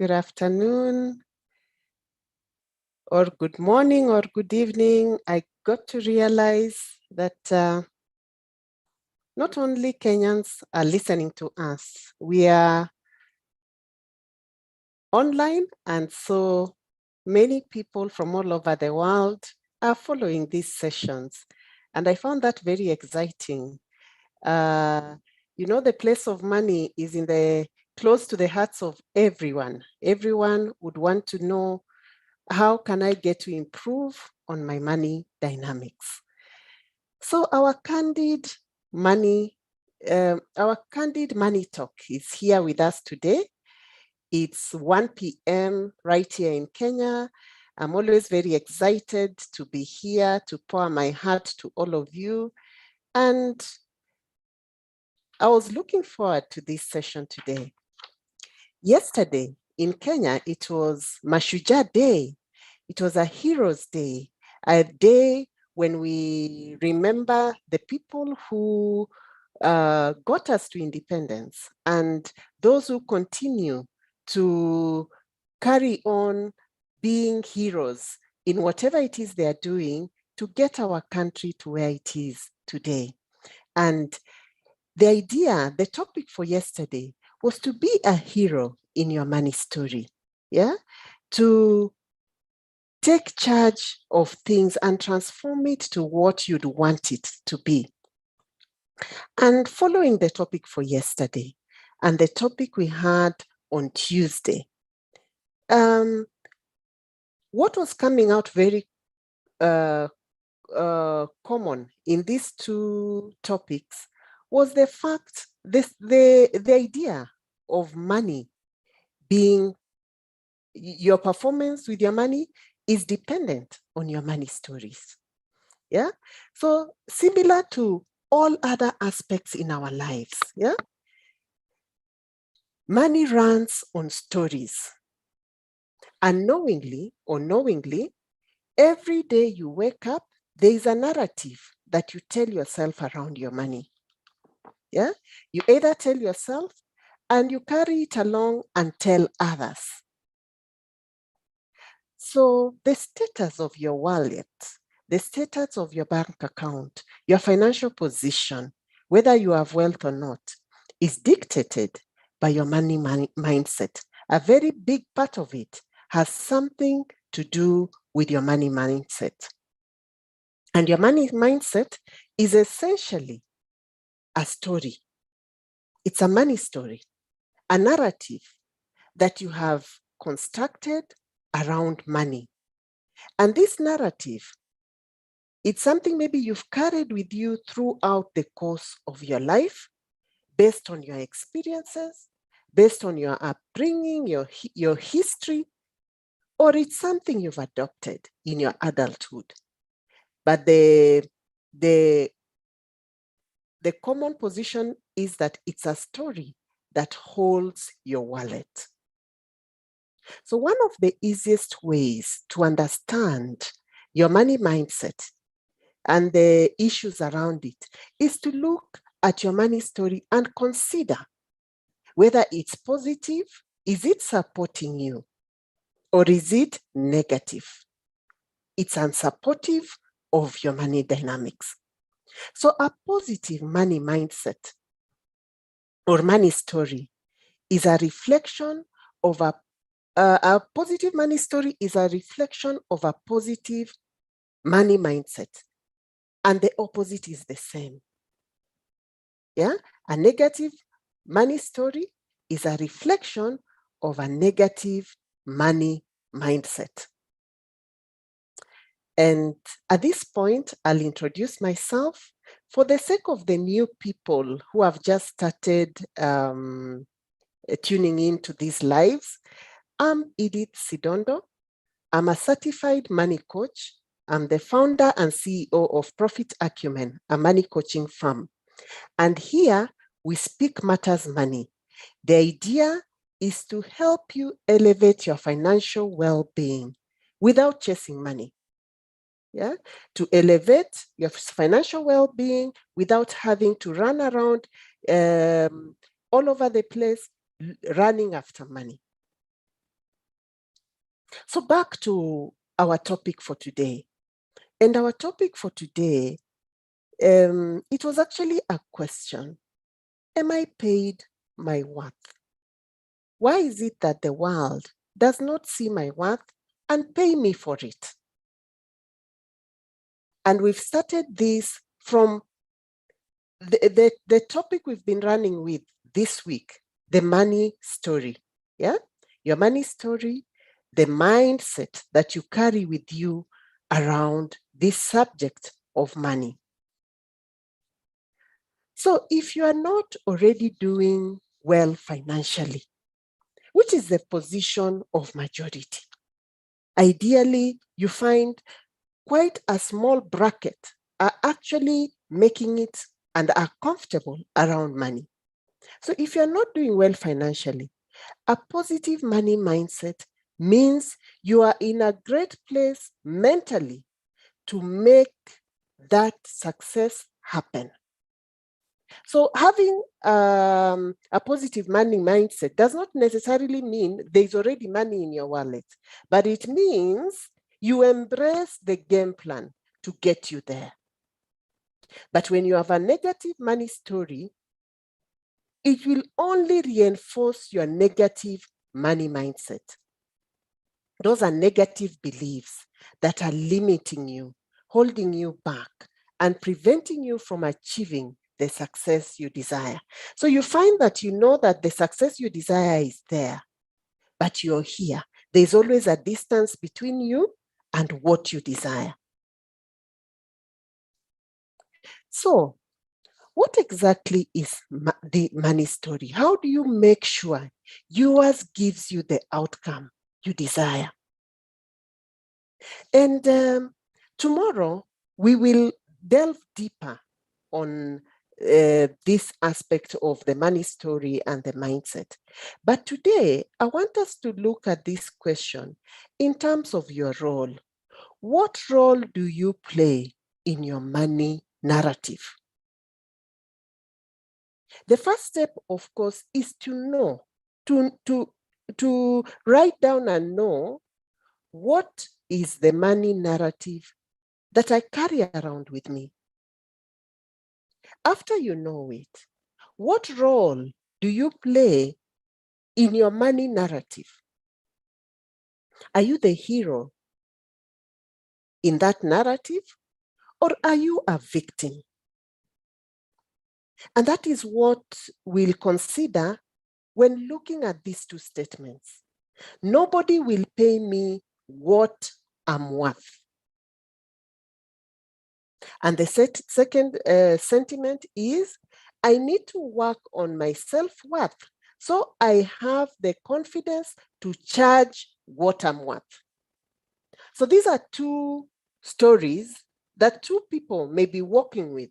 good afternoon, or good morning, or good evening. I got to realize that not only Kenyans are listening to us, we are online, and so many people from all over the world are following these sessions. And I found that very exciting. The place of money is close to the hearts of everyone. Everyone would want to know, how can I get to improve on my money dynamics? So our candid money talk is here with us today. It's 1 p.m. right here in Kenya. I'm always very excited to be here to pour my heart to all of you. And I was looking forward to this session today. Yesterday in Kenya, it was Mashujaa Day. It was a Heroes Day, a day when we remember the people who got us to independence and those who continue to carry on being heroes in whatever it is they are doing to get our country to where it is today. And the topic for yesterday was to be a hero in your money story, to take charge of things and transform it to what you'd want it to be. And following the topic for yesterday and the topic we had on Tuesday, what was coming out very common in these two topics was the fact, the idea of money being, your performance with your money is dependent on your money stories. So similar to all other aspects in our lives, money runs on stories. Unknowingly or knowingly, every day you wake up, there is a narrative that you tell yourself around your money. You either tell yourself and you carry it along and tell others. So the status of your wallet, the status of your bank account, your financial position, whether you have wealth or not, is dictated by your money mindset. A very big part of it has something to do with your money mindset. And your money mindset is essentially a story. It's a money story, a narrative that you have constructed around money. And this narrative, it's something maybe you've carried with you throughout the course of your life, based on your experiences, based on your upbringing, your history, or it's something you've adopted in your adulthood. But the common position is that it's a story that holds your wallet. So one of the easiest ways to understand your money mindset and the issues around it is to look at your money story and consider whether it's positive, is it supporting you, or is it negative? It's unsupportive of your money dynamics. So a positive money mindset or money story is a reflection of a positive money story is a reflection of a positive money mindset. And the opposite is the same. A negative money story is a reflection of a negative money mindset. And at this point, I'll introduce myself for the sake of the new people who have just started tuning into these lives. I'm Edith Sidondo. I'm a certified money coach. I'm the founder and CEO of Profit Acumen, a money coaching firm. And here we speak matters money. The idea is to help you elevate your financial well-being without chasing money. To elevate your financial well-being without having to run around all over the place running after money. So back to our topic for today. And our topic for today, it was actually a question. Am I paid my worth? Why is it that the world does not see my worth and pay me for it? And we've started this from the topic we've been running with this week, the money story. Yeah, your money story, the mindset that you carry with you around this subject of money. So if you are not already doing well financially, which is the position of majority, ideally you find quite a small bracket are actually making it and are comfortable around money. So if you're not doing well financially, a positive money mindset means you are in a great place mentally to make that success happen. So having a positive money mindset does not necessarily mean there's already money in your wallet, but it means you embrace the game plan to get you there. But when you have a negative money story, it will only reinforce your negative money mindset. Those are negative beliefs that are limiting you, holding you back, and preventing you from achieving the success you desire. So you find that you know that the success you desire is there, but you're here. There's always a distance between you and what you desire. So, what exactly is the money story? How do you make sure yours gives you the outcome you desire? And tomorrow, we will delve deeper on this aspect of the money story and the mindset. But today, I want us to look at this question in terms of your role. What role do you play in your money narrative? The first step, of course, is to know, to write down and know what is the money narrative that I carry around with me. After you know it, what role do you play in your money narrative? Are you the hero in that narrative, or are you a victim? And that is what we'll consider when looking at these two statements. Nobody will pay me what I'm worth. And the second sentiment is, I need to work on my self-worth so I have the confidence to charge what I'm worth. So these are two stories that two people may be working with.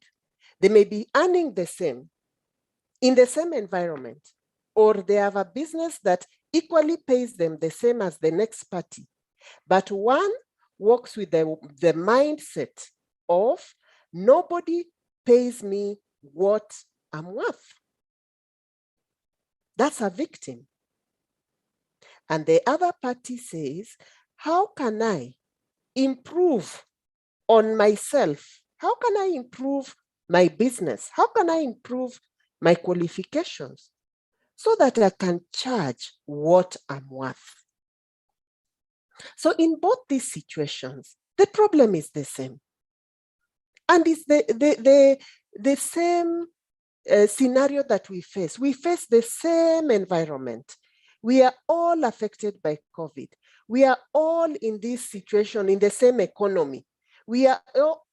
They may be earning the same in the same environment, or they have a business that equally pays them the same as the next party. But one works with the mindset of nobody pays me what I'm worth. That's a victim. And the other party says, how can I improve on myself? How can I improve my business? How can I improve my qualifications so that I can charge what I'm worth? So in both these situations, the problem is the same. And it's the same scenario that we face. We face the same environment. We are all affected by COVID. We are all in this situation, in the same economy. We are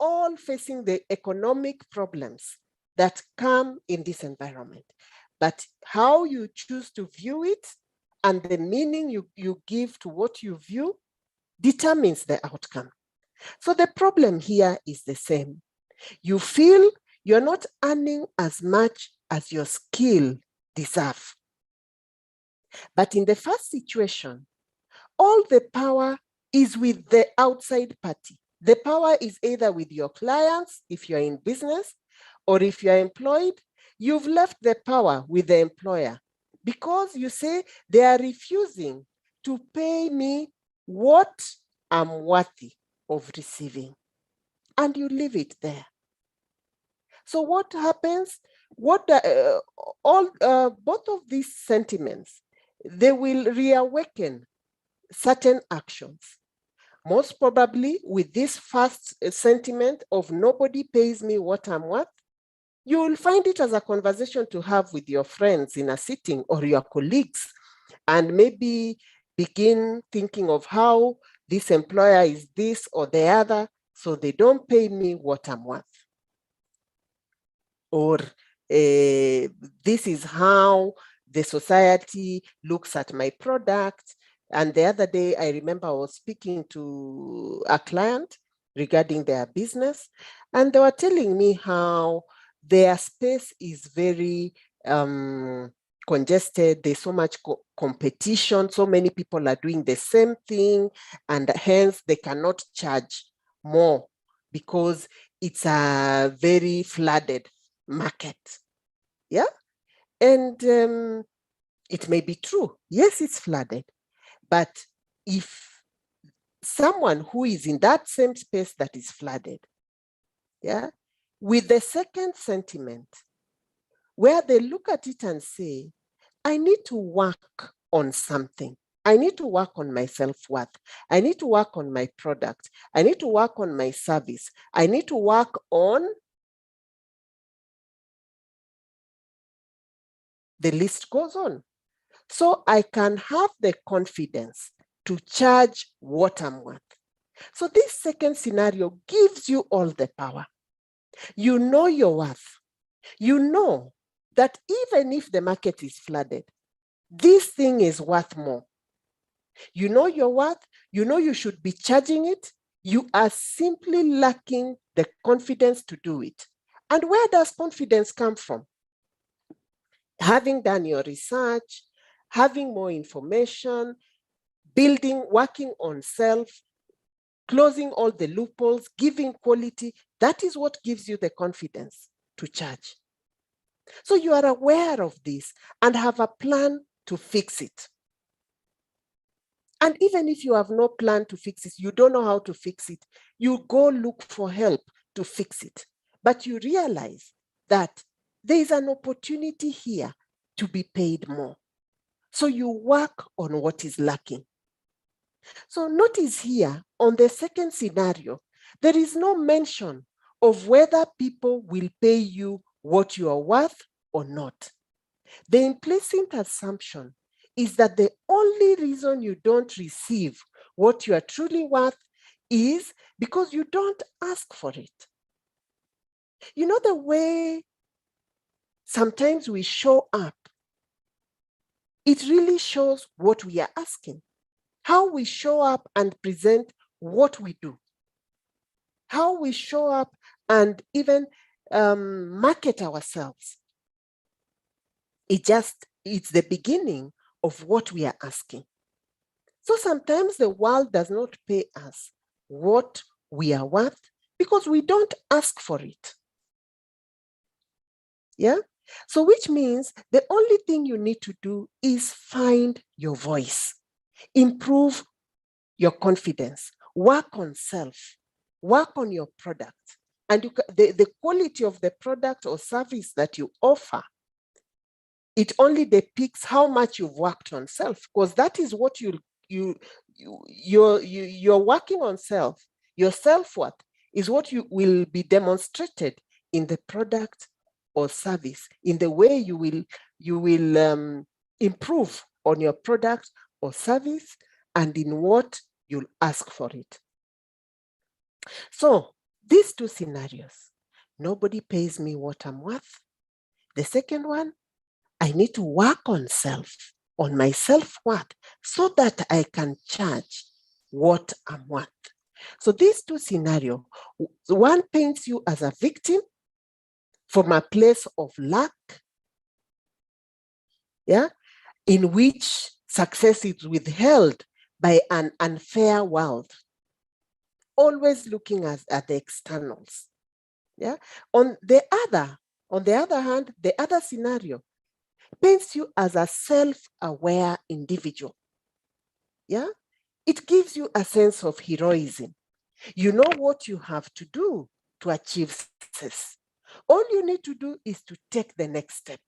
all facing the economic problems that come in this environment. But how you choose to view it and the meaning you give to what you view determines the outcome. So the problem here is the same. You feel you're not earning as much as your skill deserve. But in the first situation, all the power is with the outside party. The power is either with your clients, if you're in business, or if you're employed, you've left the power with the employer because you say they are refusing to pay me what I'm worthy of receiving, and you leave it there. So what happens? Both of these sentiments, they will reawaken certain actions. Most probably with this first sentiment of nobody pays me what I'm worth, you will find it as a conversation to have with your friends in a sitting or your colleagues, and maybe begin thinking of how this employer is this or the other, so they don't pay me what I'm worth. Or this is how the society looks at my product. And the other day, I remember I was speaking to a client regarding their business, and they were telling me how their space is very congested. There's so much competition. So many people are doing the same thing, and hence they cannot charge more because it's a very flooded market. Yeah. And it may be true. Yes, it's flooded. But if someone who is in that same space that is flooded, yeah, with the second sentiment, where they look at it and say, I need to work on something. I need to work on my self-worth. I need to work on my product. I need to work on my service. I need to work on, the list goes on. So I can have the confidence to charge what I'm worth. So this second scenario gives you all the power. You know your worth. You know that even if the market is flooded, this thing is worth more. You know your worth. You know you should be charging it. You are simply lacking the confidence to do it. And where does confidence come from? Having done your research, having more information, working on self, closing all the loopholes, giving quality. That is what gives you the confidence to charge. So you are aware of this and have a plan to fix it. And even if you have no plan to fix it, you don't know how to fix it, you go look for help to fix it. But you realize that there is an opportunity here to be paid more. So you work on what is lacking. So notice here on the second scenario, there is no mention of whether people will pay you what you are worth or not. The implicit assumption is that the only reason you don't receive what you are truly worth is because you don't ask for it. You know, the way sometimes we show up, it really shows what we are asking. How we show up and present what we do. How we show up and even market ourselves. It's the beginning of what we are asking. So sometimes the world does not pay us what we are worth because we don't ask for it. Yeah? So which means the only thing you need to do is find your voice, improve your confidence, work on self, work on your product. And the quality of the product or service that you offer, it only depicts how much you've worked on self, because that is what you're working on self. Your self-worth is what you will be demonstrated in the product or service, in the way you will improve on your product or service, and in what you'll ask for it. So these two scenarios, nobody pays me what I'm worth. The second one, I need to work on self, on my self-worth, so that I can charge what I'm worth. So these two scenarios, one paints you as a victim from a place of lack, yeah, in which success is withheld by an unfair world, always looking at the externals. Yeah. On the other hand, the other scenario paints you as a self-aware individual. Yeah. It gives you a sense of heroism. You know what you have to do to achieve success. All you need to do is to take the next step.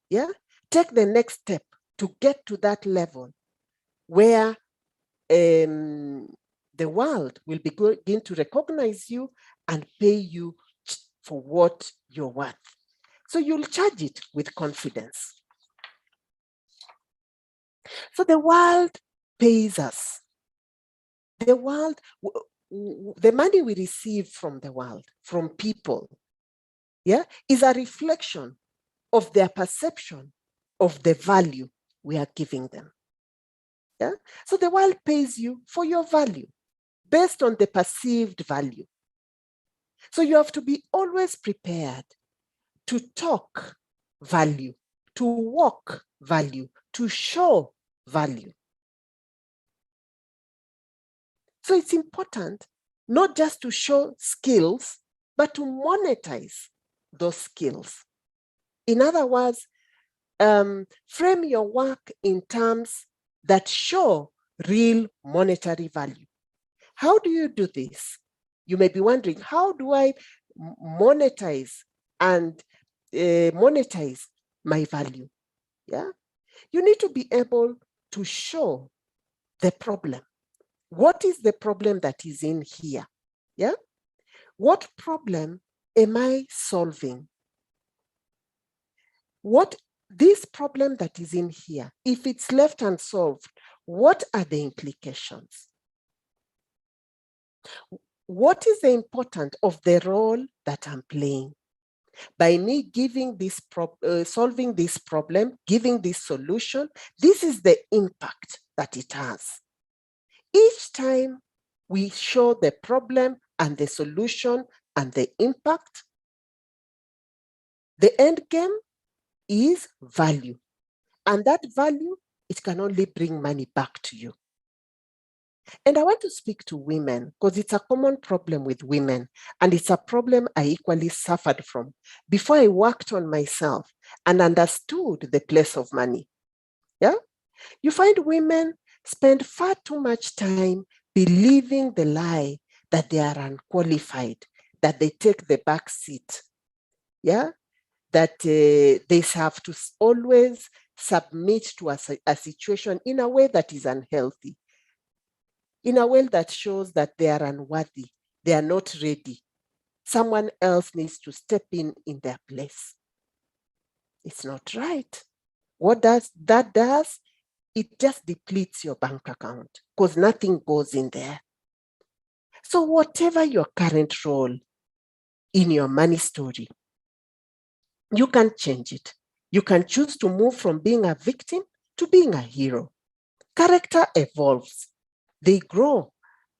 Yeah? Take the next step to get to that level where the world will begin to recognize you and pay you for what you're worth. So you'll charge it with confidence. So the world pays us. The world, the money we receive from the world, from people, yeah, is a reflection of their perception of the value we are giving them. Yeah? So the world pays you for your value based on the perceived value. So you have to be always prepared to talk value, to walk value, to show value. So it's important not just to show skills, but to monetize those skills. In other words, frame your work in terms that show real monetary value. How do you do this? You may be wondering, how do I monetize and monetize my value? Yeah, you need to be able to show the problem. What is the problem that is in here? Yeah, what problem am I solving? What this problem that is in here, if it's left unsolved, what are the implications? What is the importance of the role that I'm playing? By me giving this solving this problem, giving this solution, this is the impact that it has. Each time we show the problem and the solution and the impact, the end game is value. And that value, it can only bring money back to you. And I want to speak to women because it's a common problem with women, and it's a problem I equally suffered from before I worked on myself and understood the place of money. Yeah? You find women spend far too much time believing the lie that they are unqualified, that they take the back seat. Yeah? That they have to always submit to a situation in a way that is unhealthy, in a way that shows that they are unworthy, they are not ready. Someone else needs to step in their place. It's not right. What that does, it just depletes your bank account because nothing goes in there. So whatever your current role in your money story, you can change it. You can choose to move from being a victim to being a hero. Character evolves, they grow,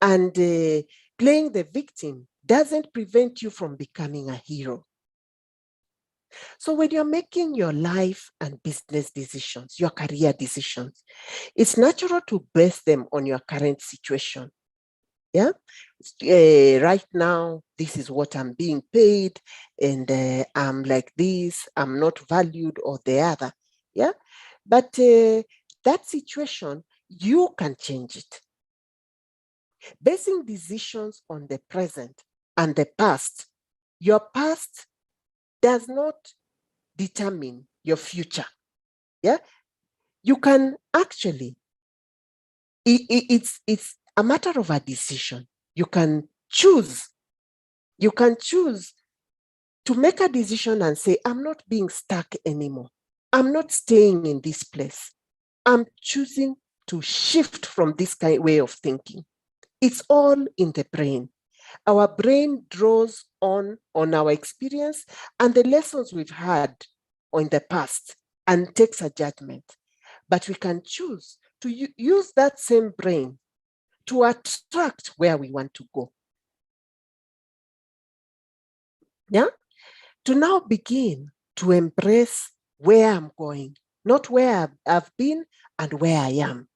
and playing the victim doesn't prevent you from becoming a hero. So when you're making your life and business decisions, your career decisions, it's natural to base them on your current situation. Yeah, right now, this is what I'm being paid, and I'm like this, I'm not valued, or the other. Yeah, but that situation, you can change it. Basing decisions on the present and the past, your past does not determine your future. Yeah, you can actually, it's a matter of a decision. You can choose to make a decision and say, I'm not being stuck anymore. I'm not staying in this place. I'm choosing to shift from this kind way of thinking. It's all in the brain. Our brain draws on our experience and the lessons we've had in the past and takes a judgment. But we can choose to use that same brain to attract where we want to go. Yeah? To now begin to embrace where I'm going, not where I've been and where I am.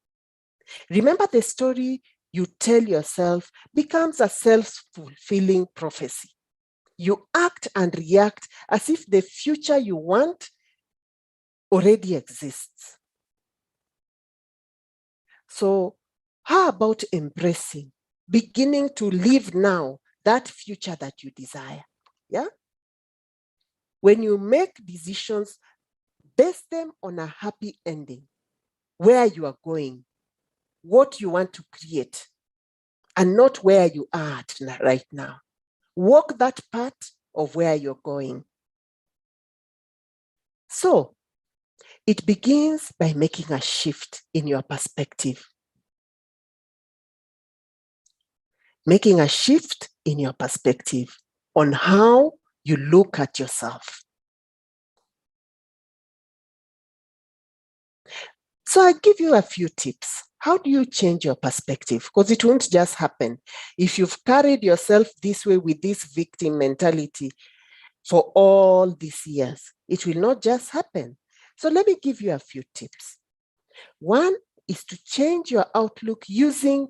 Remember, the story you tell yourself becomes a self-fulfilling prophecy. You act and react as if the future you want already exists. So How about embracing, beginning to live now that future that you desire? Yeah. When you make decisions, base them on a happy ending, where you are going, what you want to create, and not where you are right now. Walk that path of where you're going. So it begins by making a shift in your perspective. Making a shift in your perspective on how you look at yourself. So I give you a few tips. How do you change your perspective? Because it won't just happen. If you've carried yourself this way with this victim mentality for all these years, it will not just happen. So let me give you a few tips. One is to change your outlook using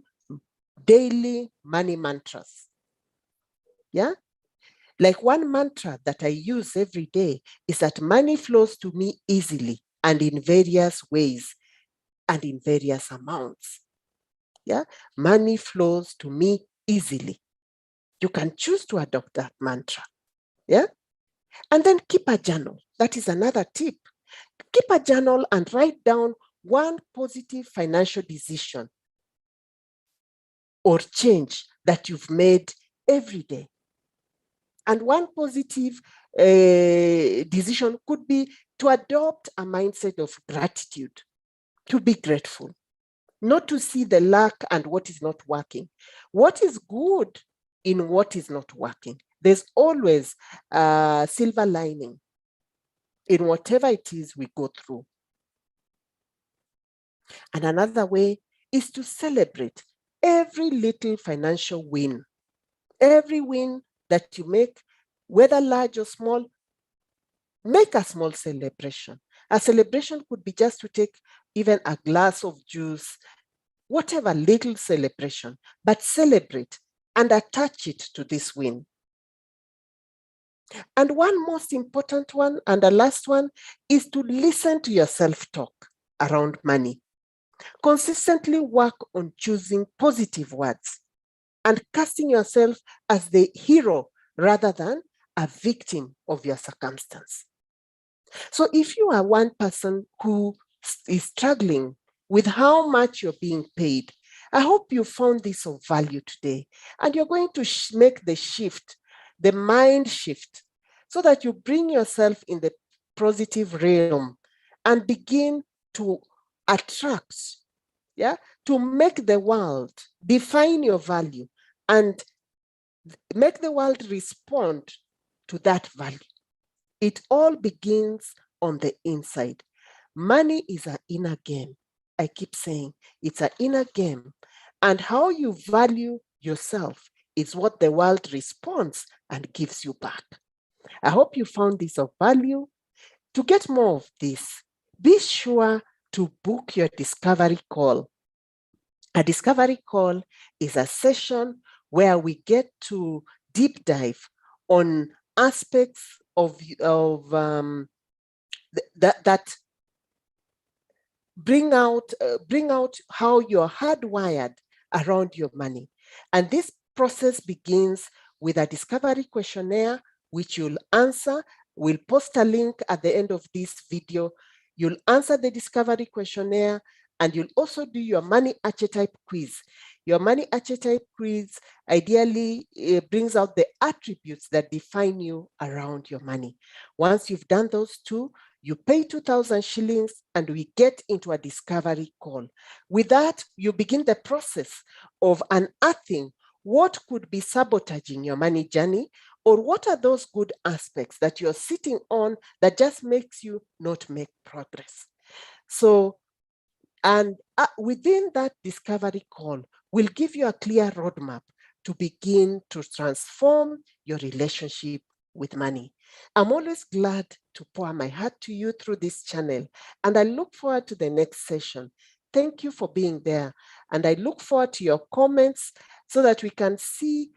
daily money mantras. Yeah? Like one mantra that I use every day is that money flows to me easily and in various ways and in various amounts. Yeah, money flows to me easily. You can choose to adopt that mantra. Yeah, and then keep a journal. That is another tip. Keep a journal and write down one positive financial decision or change that you've made every day. And one positive decision could be to adopt a mindset of gratitude, to be grateful, not to see the lack and what is not working. What is good in what is not working? There's always a silver lining in whatever it is we go through. And another way is to celebrate every little financial win. Every win that you make, whether large or small, make a small celebration. A celebration could be just to take even a glass of juice, whatever little celebration, but celebrate and attach it to this win. And one most important one, and the last one, is to listen to your self-talk around money. Consistently work on choosing positive words and casting yourself as the hero rather than a victim of your circumstance. So if you are one person who is struggling with how much you're being paid, I hope you found this of value today, and you're going to make the shift, the mind shift, so that you bring yourself in the positive realm and begin to attract, to make the world define your value and make the world respond to that value. It all begins on the inside. Money is an inner game. I keep saying it's an inner game. And how you value yourself is what the world responds and gives you back. I hope you found this of value. To get more of this, be sure to book your discovery call. A discovery call is a session where we get to deep dive on aspects of that bring out how you're hardwired around your money. And this process begins with a discovery questionnaire, which you'll answer. We'll post a link at the end of this video. You'll answer the discovery questionnaire, and you'll also do your money archetype quiz. Your money archetype quiz ideally brings out the attributes that define you around your money. Once you've done those two, you pay 2,000 shillings and we get into a discovery call. With that, you begin the process of unearthing what could be sabotaging your money journey, or what are those good aspects that you're sitting on that just makes you not make progress. So, and within that discovery call, we'll give you a clear roadmap to begin to transform your relationship with money. I'm always glad to pour my heart to you through this channel, and I look forward to the next session. Thank you for being there, and I look forward to your comments so that we can see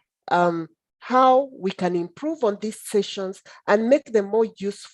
how we can improve on these sessions and make them more useful